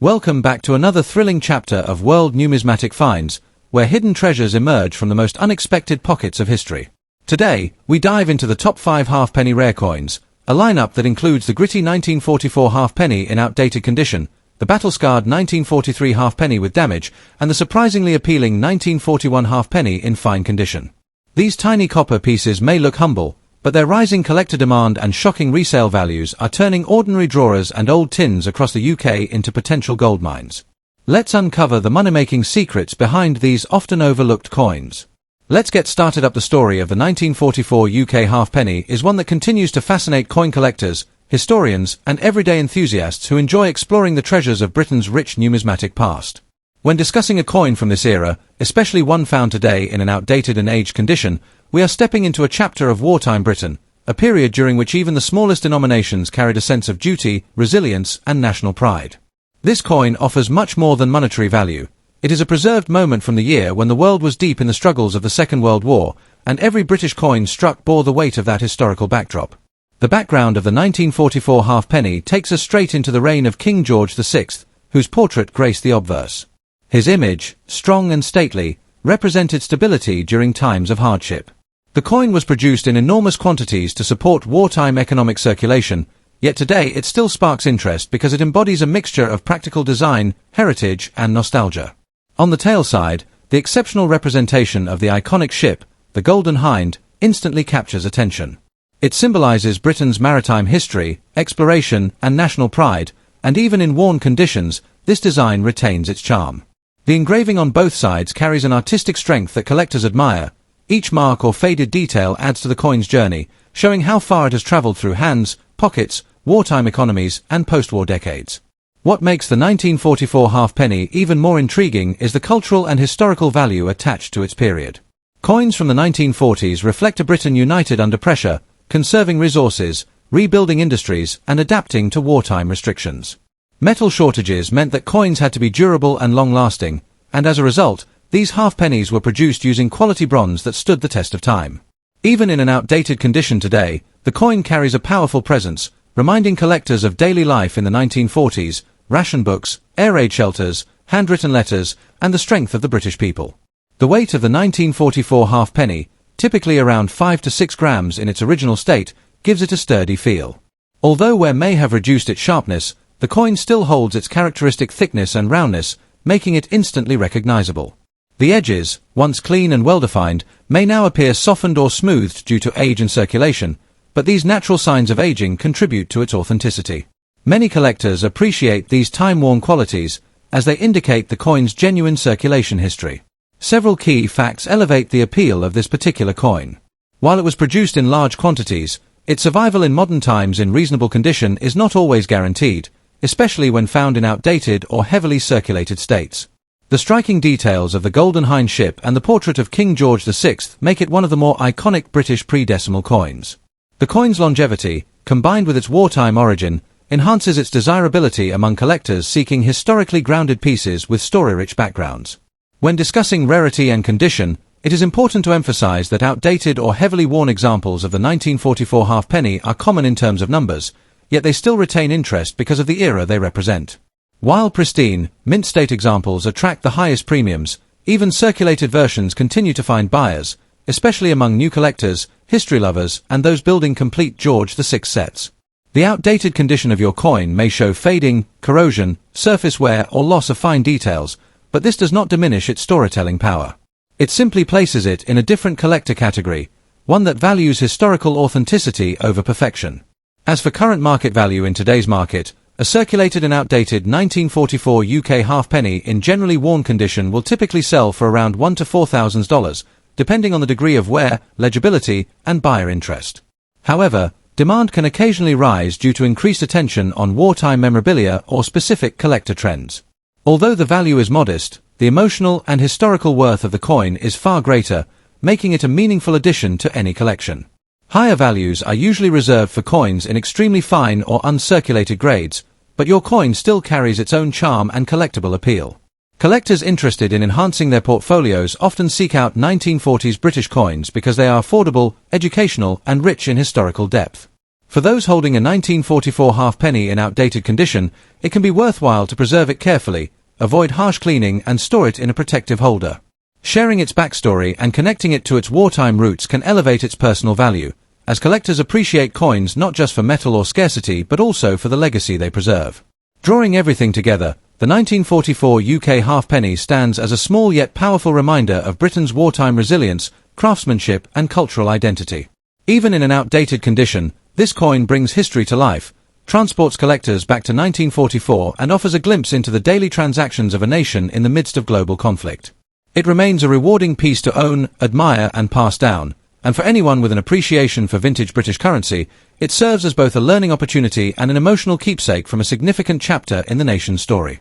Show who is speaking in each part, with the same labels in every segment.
Speaker 1: Welcome back to another thrilling chapter of World Numismatic Finds, where hidden treasures emerge from the most unexpected pockets of history. Today, we dive into the top 5 halfpenny rare coins, a lineup that includes the gritty 1944 halfpenny in outdated condition, the battle-scarred 1943 halfpenny with damage, and the surprisingly appealing 1941 halfpenny in fine condition. These tiny copper pieces may look humble, but their rising collector demand and shocking resale values are turning ordinary drawers and old tins across the UK into potential gold mines. Let's uncover the money-making secrets behind these often overlooked coins. Let's get started. Up the story of the 1944 UK halfpenny is one that continues to fascinate coin collectors, historians, and everyday enthusiasts who enjoy exploring the treasures of Britain's rich numismatic past. When discussing a coin from this era, especially one found today in an outdated and aged condition, we are stepping into a chapter of wartime Britain, a period during which even the smallest denominations carried a sense of duty, resilience, and national pride. This coin offers much more than monetary value. It is a preserved moment from the year when the world was deep in the struggles of the Second World War, and every British coin struck bore the weight of that historical backdrop. The background of the 1944 halfpenny takes us straight into the reign of King George VI, whose portrait graced the obverse. His image, strong and stately, represented stability during times of hardship. The coin was produced in enormous quantities to support wartime economic circulation, yet today it still sparks interest because it embodies a mixture of practical design, heritage, and nostalgia. On the tail side, the exceptional representation of the iconic ship, the Golden Hind, instantly captures attention. It symbolizes Britain's maritime history, exploration, and national pride, and even in worn conditions, this design retains its charm. The engraving on both sides carries an artistic strength that collectors admire. Each mark or faded detail adds to the coin's journey, showing how far it has traveled through hands, pockets, wartime economies, and post-war decades. What makes the 1944 halfpenny even more intriguing is the cultural and historical value attached to its period. Coins from the 1940s reflect a Britain united under pressure, conserving resources, rebuilding industries, and adapting to wartime restrictions. Metal shortages meant that coins had to be durable and long-lasting, and as a result, these halfpennies were produced using quality bronze that stood the test of time. Even in an outdated condition today, the coin carries a powerful presence, reminding collectors of daily life in the 1940s, ration books, air raid shelters, handwritten letters, and the strength of the British people. The weight of the 1944 halfpenny, typically around 5 to 6 grams in its original state, gives it a sturdy feel. Although wear may have reduced its sharpness, the coin still holds its characteristic thickness and roundness, making it instantly recognizable. The edges, once clean and well-defined, may now appear softened or smoothed due to age and circulation, but these natural signs of aging contribute to its authenticity. Many collectors appreciate these time-worn qualities, as they indicate the coin's genuine circulation history. Several key facts elevate the appeal of this particular coin. While it was produced in large quantities, its survival in modern times in reasonable condition is not always guaranteed, especially when found in outdated or heavily circulated states. The striking details of the Golden Hind ship and the portrait of King George VI make it one of the more iconic British pre-decimal coins. The coin's longevity, combined with its wartime origin, enhances its desirability among collectors seeking historically grounded pieces with story-rich backgrounds. When discussing rarity and condition, it is important to emphasize that outdated or heavily worn examples of the 1944 halfpenny are common in terms of numbers, yet they still retain interest because of the era they represent. While pristine, mint-state examples attract the highest premiums, even circulated versions continue to find buyers, especially among new collectors, history lovers, and those building complete George VI sets. The outdated condition of your coin may show fading, corrosion, surface wear, or loss of fine details, but this does not diminish its storytelling power. It simply places it in a different collector category, one that values historical authenticity over perfection. As for current market value in today's market, a circulated and outdated 1944 UK halfpenny in generally worn condition will typically sell for around $1,000 to $4,000, depending on the degree of wear, legibility, and buyer interest. However, demand can occasionally rise due to increased attention on wartime memorabilia or specific collector trends. Although the value is modest, the emotional and historical worth of the coin is far greater, making it a meaningful addition to any collection. Higher values are usually reserved for coins in extremely fine or uncirculated grades, but your coin still carries its own charm and collectible appeal. Collectors interested in enhancing their portfolios often seek out 1940s British coins because they are affordable, educational, and rich in historical depth. For those holding a 1944 halfpenny in outdated condition, it can be worthwhile to preserve it carefully, avoid harsh cleaning and store it in a protective holder. Sharing its backstory and connecting it to its wartime roots can elevate its personal value, as collectors appreciate coins not just for metal or scarcity but also for the legacy they preserve. Drawing everything together, the 1944 UK halfpenny stands as a small yet powerful reminder of Britain's wartime resilience, craftsmanship and cultural identity. Even in an outdated condition, this coin brings history to life, transports collectors back to 1944 and offers a glimpse into the daily transactions of a nation in the midst of global conflict. It remains a rewarding piece to own, admire and pass down, and for anyone with an appreciation for vintage British currency, it serves as both a learning opportunity and an emotional keepsake from a significant chapter in the nation's story.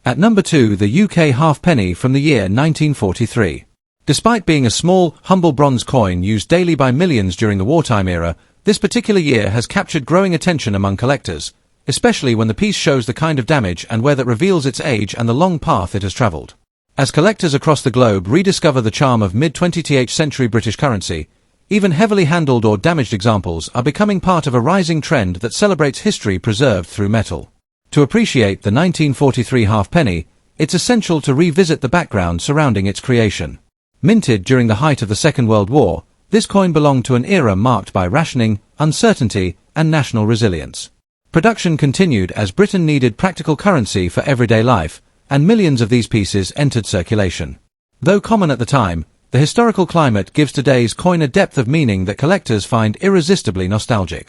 Speaker 1: At number 2, the UK halfpenny from the year 1943. Despite being a small, humble bronze coin used daily by millions during the wartime era, this particular year has captured growing attention among collectors, especially when the piece shows the kind of damage and wear that reveals its age and the long path it has travelled. As collectors across the globe rediscover the charm of mid-20th century British currency, even heavily handled or damaged examples are becoming part of a rising trend that celebrates history preserved through metal. To appreciate the 1943 halfpenny, it's essential to revisit the background surrounding its creation. Minted during the height of the Second World War, this coin belonged to an era marked by rationing, uncertainty, and national resilience. Production continued as Britain needed practical currency for everyday life, and millions of these pieces entered circulation. Though common at the time, the historical climate gives today's coin a depth of meaning that collectors find irresistibly nostalgic.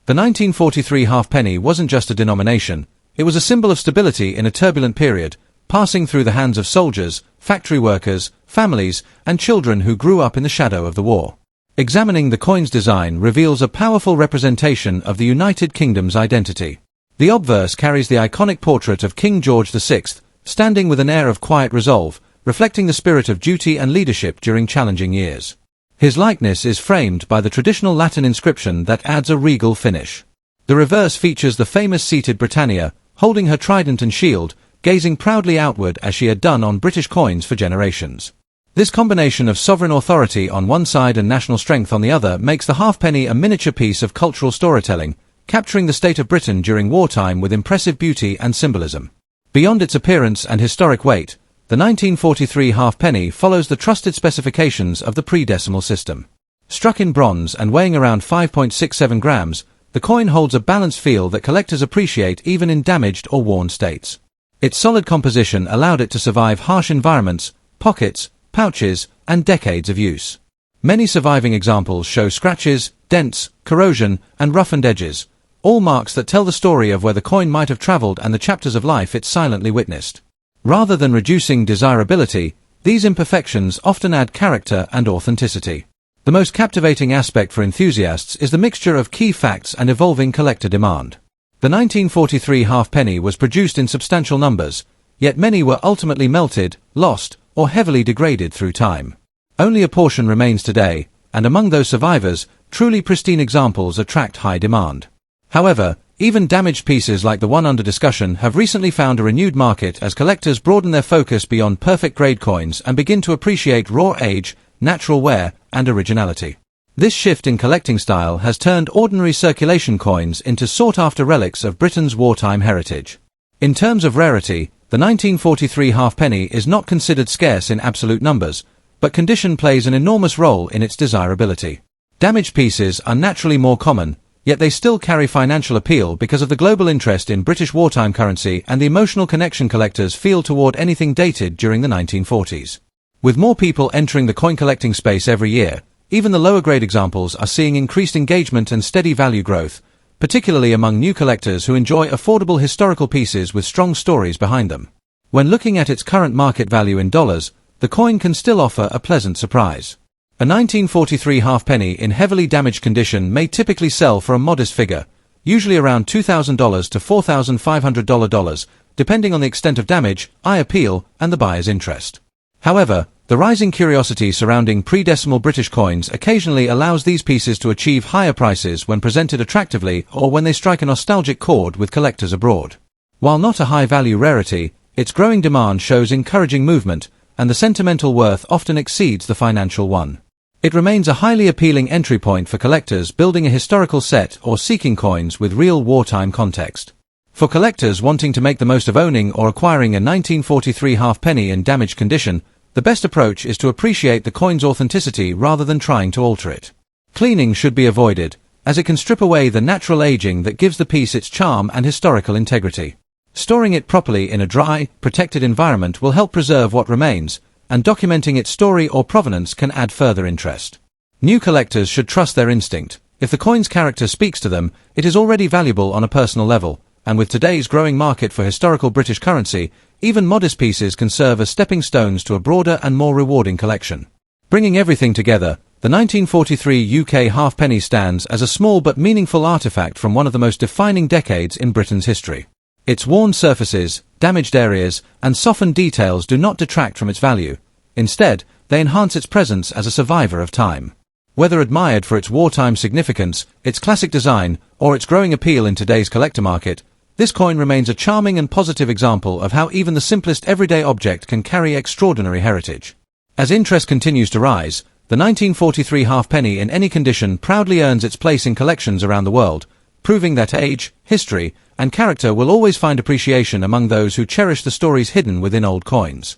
Speaker 1: The 1943 halfpenny wasn't just a denomination, it was a symbol of stability in a turbulent period, passing through the hands of soldiers, factory workers, families, and children who grew up in the shadow of the war. Examining the coin's design reveals a powerful representation of the United Kingdom's identity. The obverse carries the iconic portrait of King George VI, standing with an air of quiet resolve, reflecting the spirit of duty and leadership during challenging years. His likeness is framed by the traditional Latin inscription that adds a regal finish. The reverse features the famous seated Britannia, holding her trident and shield, gazing proudly outward as she had done on British coins for generations. This combination of sovereign authority on one side and national strength on the other makes the halfpenny a miniature piece of cultural storytelling, capturing the state of Britain during wartime with impressive beauty and symbolism. Beyond its appearance and historic weight, the 1943 halfpenny follows the trusted specifications of the pre-decimal system. Struck in bronze and weighing around 5.67 grams, the coin holds a balanced feel that collectors appreciate even in damaged or worn states. Its solid composition allowed it to survive harsh environments, pockets, pouches, and decades of use. Many surviving examples show scratches, dents, corrosion, and roughened edges, all marks that tell the story of where the coin might have traveled and the chapters of life it silently witnessed. Rather than reducing desirability, these imperfections often add character and authenticity. The most captivating aspect for enthusiasts is the mixture of key facts and evolving collector demand. The 1943 halfpenny was produced in substantial numbers, yet many were ultimately melted, lost, or heavily degraded through time. Only a portion remains today, and among those survivors, truly pristine examples attract high demand. However, even damaged pieces like the one under discussion have recently found a renewed market as collectors broaden their focus beyond perfect-grade coins and begin to appreciate raw age, natural wear, and originality. This shift in collecting style has turned ordinary circulation coins into sought-after relics of Britain's wartime heritage. In terms of rarity, the 1943 halfpenny is not considered scarce in absolute numbers, but condition plays an enormous role in its desirability. Damaged pieces are naturally more common, yet they still carry financial appeal because of the global interest in British wartime currency and the emotional connection collectors feel toward anything dated during the 1940s. With more people entering the coin collecting space every year, even the lower-grade examples are seeing increased engagement and steady value growth, particularly among new collectors who enjoy affordable historical pieces with strong stories behind them. When looking at its current market value in dollars, the coin can still offer a pleasant surprise. A 1943 halfpenny in heavily damaged condition may typically sell for a modest figure, usually around $2,000 to $4,500, depending on the extent of damage, eye appeal, and the buyer's interest. However, the rising curiosity surrounding pre-decimal British coins occasionally allows these pieces to achieve higher prices when presented attractively or when they strike a nostalgic chord with collectors abroad. While not a high-value rarity, its growing demand shows encouraging movement, and the sentimental worth often exceeds the financial one. It remains a highly appealing entry point for collectors building a historical set or seeking coins with real wartime context. For collectors wanting to make the most of owning or acquiring a 1943 halfpenny in damaged condition, the best approach is to appreciate the coin's authenticity rather than trying to alter it. Cleaning should be avoided, as it can strip away the natural aging that gives the piece its charm and historical integrity. Storing it properly in a dry, protected environment will help preserve what remains, and documenting its story or provenance can add further interest. New collectors should trust their instinct. If the coin's character speaks to them, it is already valuable on a personal level, and with today's growing market for historical British currency, even modest pieces can serve as stepping stones to a broader and more rewarding collection. Bringing everything together, the 1943 UK halfpenny stands as a small but meaningful artifact from one of the most defining decades in Britain's history. Its worn surfaces, damaged areas, and softened details do not detract from its value. Instead, they enhance its presence as a survivor of time. Whether admired for its wartime significance, its classic design, or its growing appeal in today's collector market, this coin remains a charming and positive example of how even the simplest everyday object can carry extraordinary heritage. As interest continues to rise, the 1943 halfpenny in any condition proudly earns its place in collections around the world, proving that age, history, and character will always find appreciation among those who cherish the stories hidden within old coins.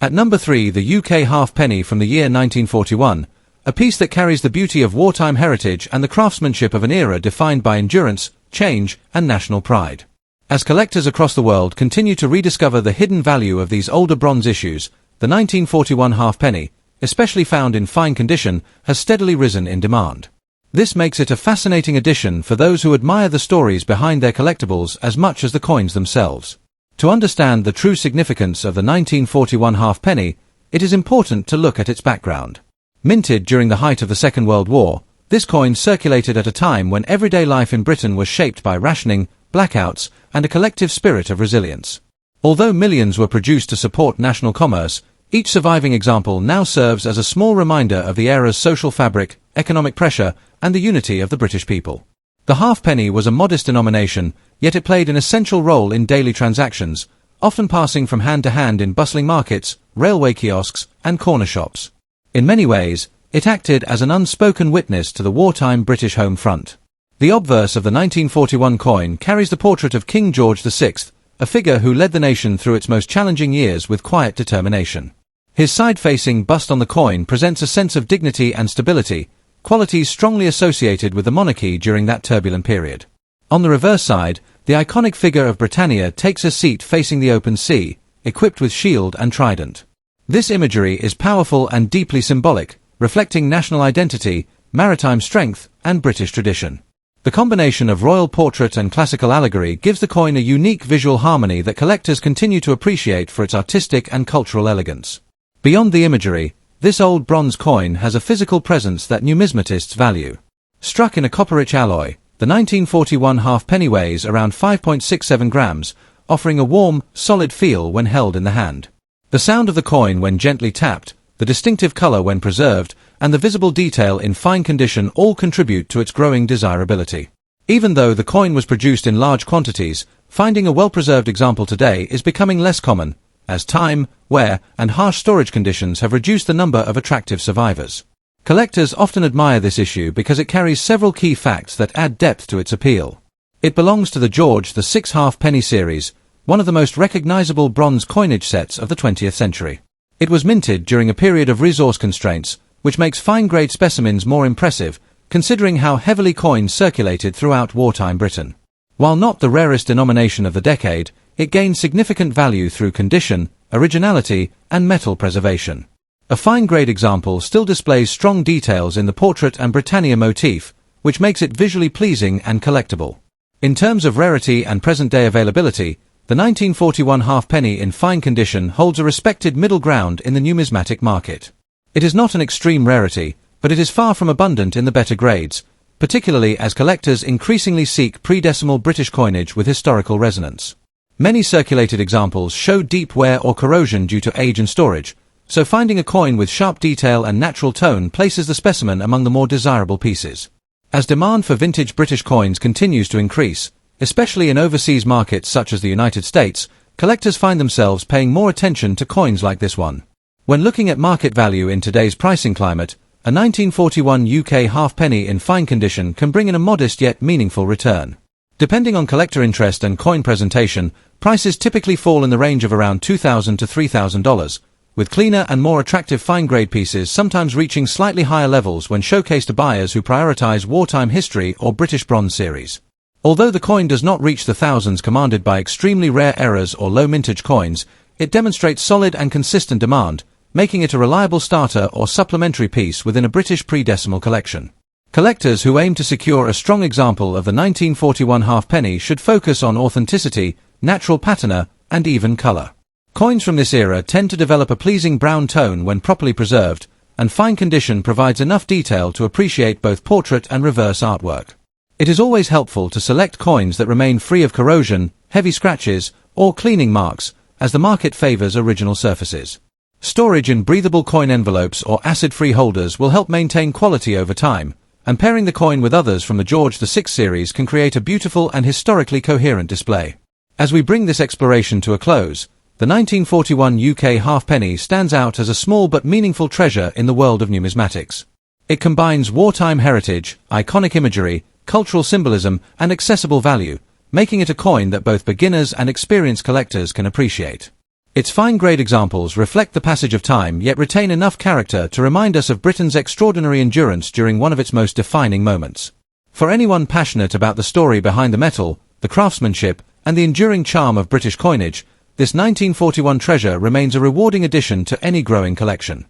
Speaker 1: At number 3, the UK halfpenny from the year 1941, a piece that carries the beauty of wartime heritage and the craftsmanship of an era defined by endurance, change, and national pride. As collectors across the world continue to rediscover the hidden value of these older bronze issues, the 1941 halfpenny, especially found in fine condition, has steadily risen in demand. This makes it a fascinating addition for those who admire the stories behind their collectibles as much as the coins themselves. To understand the true significance of the 1941 halfpenny, it is important to look at its background. Minted during the height of the Second World War, this coin circulated at a time when everyday life in Britain was shaped by rationing, blackouts, and a collective spirit of resilience. Although millions were produced to support national commerce, each surviving example now serves as a small reminder of the era's social fabric, economic pressure, and the unity of the British people. The halfpenny was a modest denomination, yet it played an essential role in daily transactions, often passing from hand to hand in bustling markets, railway kiosks, and corner shops. In many ways, it acted as an unspoken witness to the wartime British home front. The obverse of the 1941 coin carries the portrait of King George VI, a figure who led the nation through its most challenging years with quiet determination. His side-facing bust on the coin presents a sense of dignity and stability, qualities strongly associated with the monarchy during that turbulent period. On the reverse side, the iconic figure of Britannia takes a seat facing the open sea, equipped with shield and trident. This imagery is powerful and deeply symbolic, reflecting national identity, maritime strength, and British tradition. The combination of royal portrait and classical allegory gives the coin a unique visual harmony that collectors continue to appreciate for its artistic and cultural elegance. Beyond the imagery, this old bronze coin has a physical presence that numismatists value. Struck in a copper-rich alloy, the 1941 halfpenny weighs around 5.67 grams, offering a warm, solid feel when held in the hand. The sound of the coin when gently tapped, the distinctive color when preserved, and the visible detail in fine condition all contribute to its growing desirability. Even though the coin was produced in large quantities, finding a well-preserved example today is becoming less common, as time, wear, and harsh storage conditions have reduced the number of attractive survivors. Collectors often admire this issue because it carries several key facts that add depth to its appeal. It belongs to the George VI halfpenny series, one of the most recognizable bronze coinage sets of the 20th century. It was minted during a period of resource constraints, which makes fine-grade specimens more impressive, considering how heavily coins circulated throughout wartime Britain. While not the rarest denomination of the decade, it gained significant value through condition, originality, and metal preservation. A fine-grade example still displays strong details in the portrait and Britannia motif, which makes it visually pleasing and collectible. In terms of rarity and present-day availability, the 1941 halfpenny in fine condition holds a respected middle ground in the numismatic market. It is not an extreme rarity, but it is far from abundant in the better grades, particularly as collectors increasingly seek pre-decimal British coinage with historical resonance. Many circulated examples show deep wear or corrosion due to age and storage, so finding a coin with sharp detail and natural tone places the specimen among the more desirable pieces. As demand for vintage British coins continues to increase, especially in overseas markets such as the United States, collectors find themselves paying more attention to coins like this one. When looking at market value in today's pricing climate, a 1941 UK halfpenny in fine condition can bring in a modest yet meaningful return. Depending on collector interest and coin presentation, prices typically fall in the range of around $2,000 to $3,000, with cleaner and more attractive fine-grade pieces sometimes reaching slightly higher levels when showcased to buyers who prioritize wartime history or British Bronze series. Although the coin does not reach the thousands commanded by extremely rare errors or low-mintage coins, it demonstrates solid and consistent demand, making it a reliable starter or supplementary piece within a British pre-decimal collection. Collectors who aim to secure a strong example of the 1941 halfpenny should focus on authenticity, natural patina, and even colour. Coins from this era tend to develop a pleasing brown tone when properly preserved, and fine condition provides enough detail to appreciate both portrait and reverse artwork. It is always helpful to select coins that remain free of corrosion, heavy scratches, or cleaning marks, as the market favours original surfaces. Storage in breathable coin envelopes or acid-free holders will help maintain quality over time, and pairing the coin with others from the George VI series can create a beautiful and historically coherent display. As we bring this exploration to a close, the 1941 UK halfpenny stands out as a small but meaningful treasure in the world of numismatics. It combines wartime heritage, iconic imagery, cultural symbolism, and accessible value, making it a coin that both beginners and experienced collectors can appreciate. Its fine-grade examples reflect the passage of time yet retain enough character to remind us of Britain's extraordinary endurance during one of its most defining moments. For anyone passionate about the story behind the metal, the craftsmanship, and the enduring charm of British coinage, this 1941 treasure remains a rewarding addition to any growing collection.